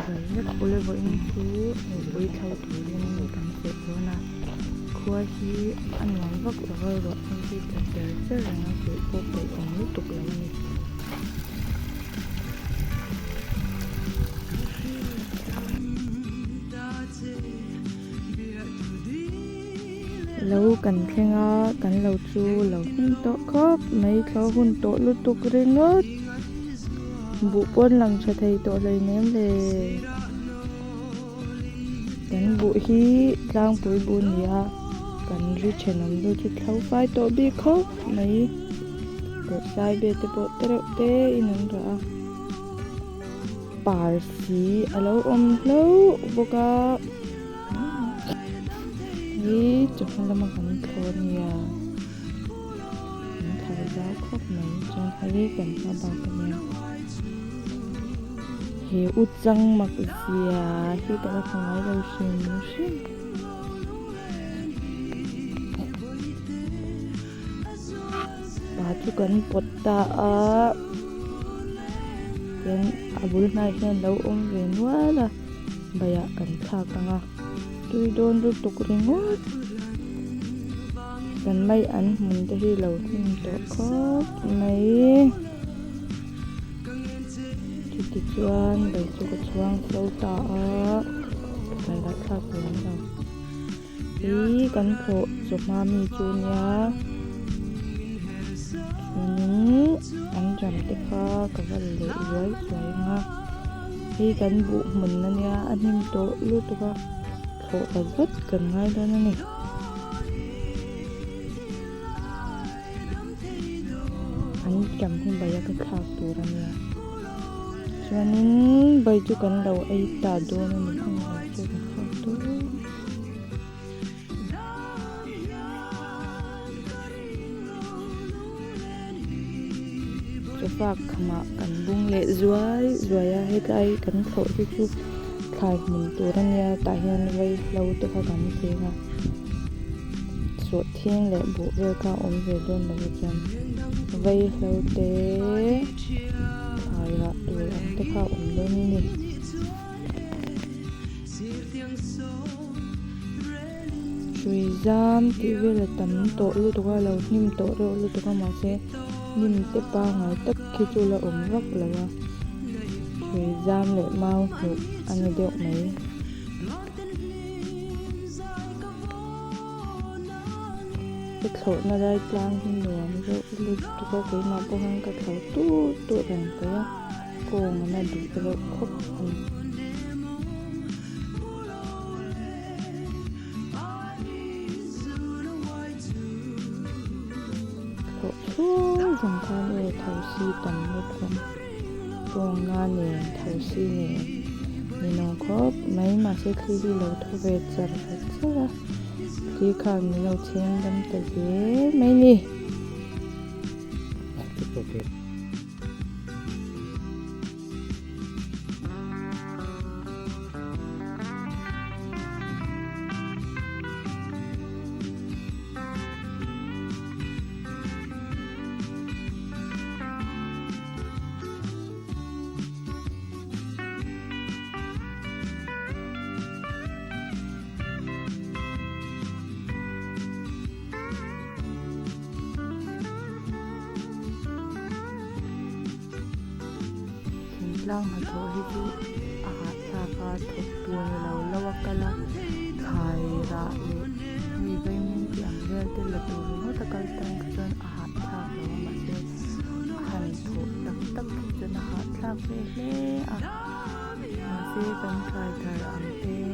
vậy rất khổเลยvới mình chú mình với thâu tuổi lên cảm thấy đó là khua khi ăn món vất rồi rồi anh đi tập chơi rất là nó tuổi vô bị còn lúc tục là mình lâu cần khen cần lâu chu lâu hun to khóc mấy thấu hun to lúc tục lên nốt vụ quân lần cho thầy to lấy ném về cần vụ hi lang bụi bùn ya cần rít chèn nằm đôi chút thấu phai to bị khóc mấy bột sai bê tê bột tê inang ra parsi alo lâu boka ý chụp hình là một cảnh thôn nhà những thầy giáo khóc mấy trong thấy gần hoa bạc của nhà hiểu út răng mặc gì khi cả là không ai đâu xin bà chú cần bột ta then abul na hen lâu ôm về nữa là bây giờ cần thà cả tôi đôn rút tục ringot cần mấy anh mình tới hi lâu thêm tổ khóc mấy chỉ chuan bảy chú có chuang sâu tỏ này đã khác lắm rồi ý cần khổ chụp mami chú nhá anh chọn cái pha cái vật lệ dưới ha ý cần vụ mình nè nha anh em tổ lúc đó khổ và rất cần ngay đó nè anh chậm thêm bây giờ cái khảo tủ ra nè cho nên bây chú cần đầu ấy ta đua nên mình không phải chú cần khảo tủ cho phạt mà cần bung lệ dưới hết ai cần khổ thì chú khai mình tủ ra nè tại hiện vây lâu tôi phải cảm thấy là số thiên lệ bộ về cả ổn về đơn là cái chân vây lâu tế khai là tủ ăn tôi phải ổn đơn nè chui giam thì về là tấm tổ lưu tôi qua lâu nim tổ rồi lưu tôi qua mà sẽ nim tiếp ba ngày tất khi chú là ổn vấp là chui giam lệ mau hụt anh được mấy cái khẩu nó đây trang trên đường rồi lúc có cái mà bông ăn cái khẩu tu rằng cái cồn nó đủ cái độ khóc khẩu tu rằng cái này thầu si tầm một con cồn ngan nè thầu si nè mình nó có mấy mà sẽ khi đi lâu thu về chợ rất là khi khang mình lâu chen đâm tới ghế mấy nè lang hạt thổ hi chu a hạt sa ka thot tu ni lo lawakala thai ra ni vei min ti ang vel te la tu no ta kal tang chon a hạt tha lo ma se han tho tak tak chon a hạt tha ve hle a ma se kan thai thai ang te